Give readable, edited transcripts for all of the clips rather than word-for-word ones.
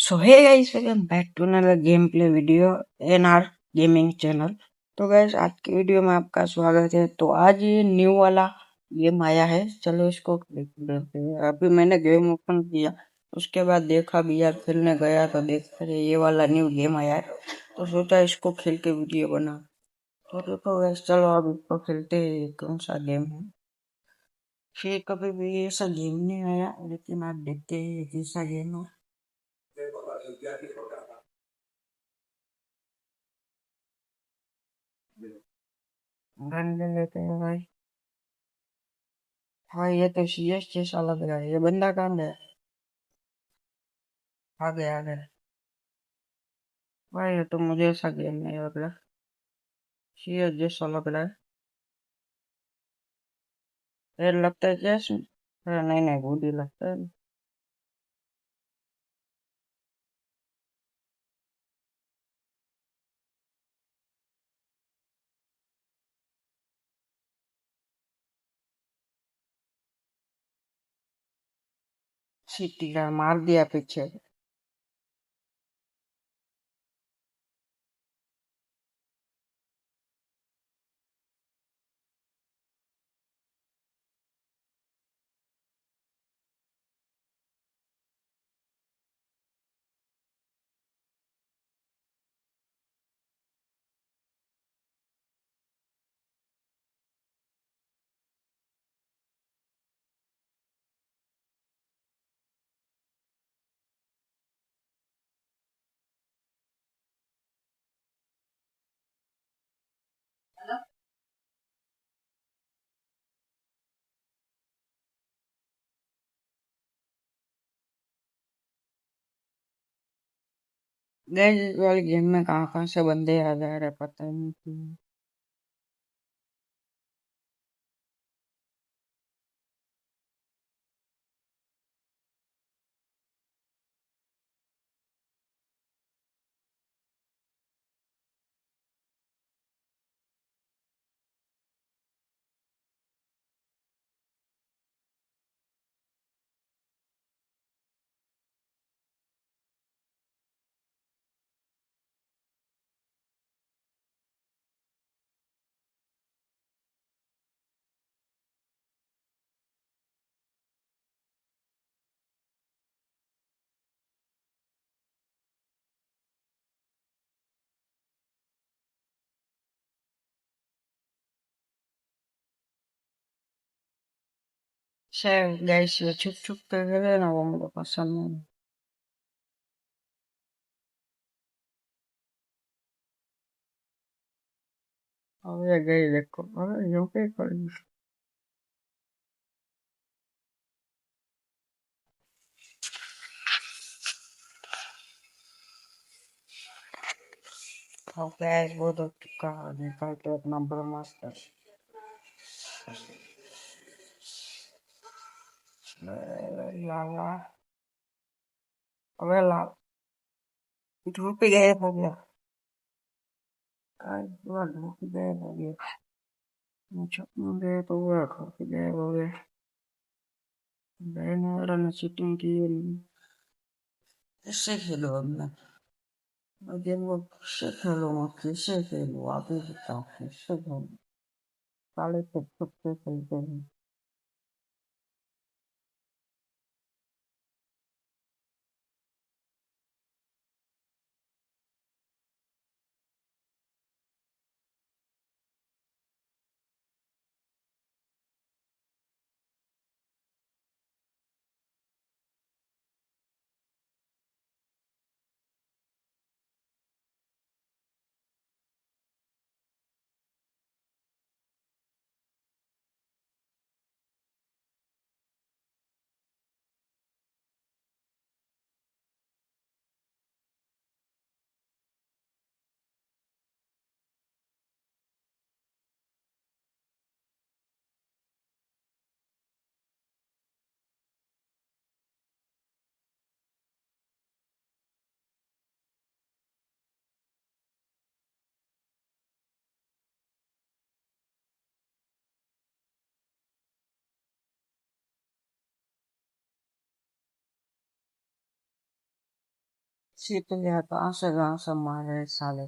So hey guys, welcome back to another gameplay video in our gaming channel. तो guys, आज की video में आपका स्वागत है। तो आज ये न्यू वाला गेम आया है, चलो इसको क्लिक करते हैं। अभी मैंने गेम ओपन किया, उसके बाद देखा भी यार, खेलने गया तो देखा ये वाला न्यू गेम आया है, तो सोचा इसको खेल के वीडियो बना। तो देखो गाइस, चलो अब इसको खेलते हैं। ये कौन सा गेम है? फिर कभी भी ऐसा गेम नहीं आया, लेकिन आज देखते हैं ये कैसा गेम है। गन ले लेते हैं भाई। हाँ, ये तो सीएस जैसा लग रहा है। ये बंदा कहाँ गया? आ गया, आ गया भाई। ये तो मुझे ऐसा गेम नहीं लग रहा, सीएस जैसा लग रहा है। ये लगता है जैसे, नहीं नहीं, गुड ही लगता है। सीटी का मार दिया पीछे। गैस, इस वाले गेम में कहाँ कहाँ से बंदे आ जा रहे पता ही नहीं क्यों। शायद गैस, ये छुप छुप कर गए ना, वो मुझे पसंद नहीं। अब ये गई देखो, अरे यूं के करी। अब गैस बहुत हो चुका है, निकल के अपना ब्रह्मास्त्र। लाला, अबे लाल, धूप ही गायब हो गया। आज पूरा धूप ही गायब हो गया। छत में गए तो पूरा धूप ही गायब हो गया। रहने वाला ने चीटिंग की है। कैसे खेलो अब मैं? गेम को कैसे खेलूँ? मैं कैसे खेलूँ? आप ही बताओ कैसे खेलूँ? साले छुप छुप के खेलते हैं। सीख लिया कहाँ से मारे साले।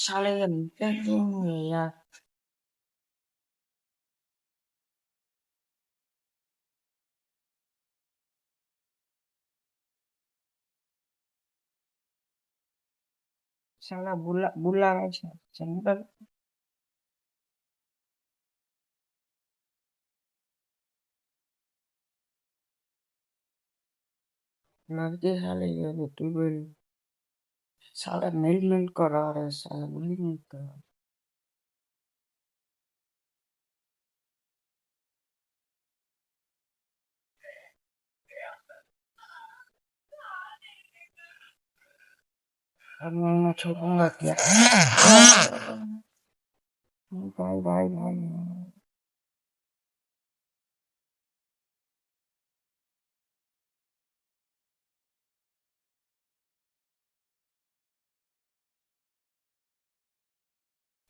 साले ये नीचे क्यों है यार। साला बुला बुला रहा है चंदर। लड़के साले ये तो तू बोल। साला मिल मिल कर रहा है साला मिल मिल कर। अब मैं छोड़ूंगा क्या। भाई भाई भाई।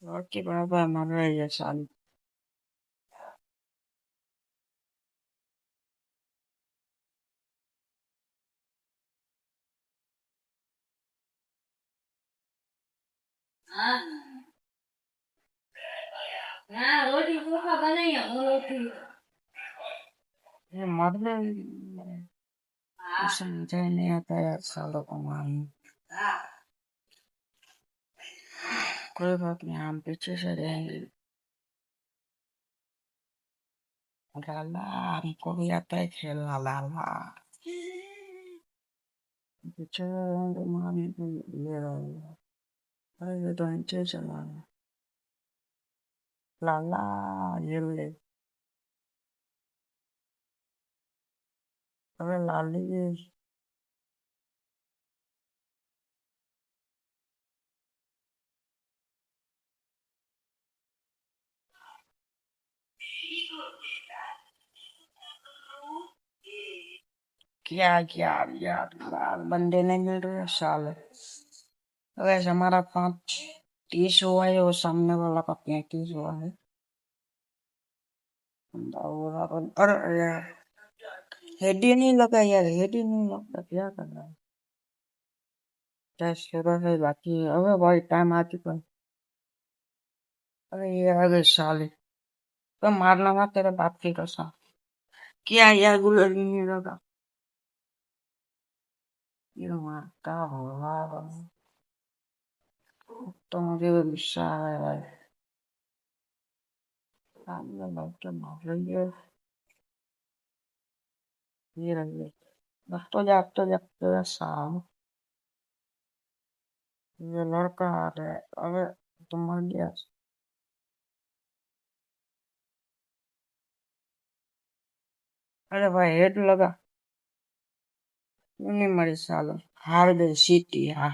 लड़के बराबर मर रही है साली। ये मरने समझ नहीं आता यार सालों को मालूम। कोई बात नहीं हम पीछे से रहेंगे। लाला हमको भी आता है खेलना लाला। पीछे रहेंगे मामी को ले रहा। अरे ये तो नीचे चला है। लाला ये ले। अरे लाली क्या क्या यार लाल बंदे नहीं मिल रहे साले। वैसे हमारा 30 हुआ है और सामने वाला का 35 हुआ है। अरे यार हेड ही नहीं लगा यार हेड ही नहीं लगा क्या कर रहा है। टेस्ट शुरू है बाकी है। अबे भाई टाइम आ चुका है। अरे ये आ गए साले। तो मारना ना तेरे बाप की कसम। क्या यार गुलर ही नहीं लगा। ये मारता होगा। तो मुझे भी गुस्सा आ रहा है। सामने बैठ के मार रही है। ये रही है। अब तो जा तेरा साल। ये लड़का आ रहा है। अबे तुम मर गया। अरे भाई हेड लगा। क्यों नहीं मरे सालों। हार गए सीटी यार।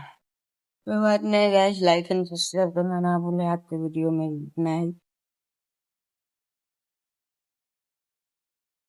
कोई बात नहीं गाइस लाइक एंड सब्सक्राइब करना ना भूले। आज के वीडियो में इतना ही।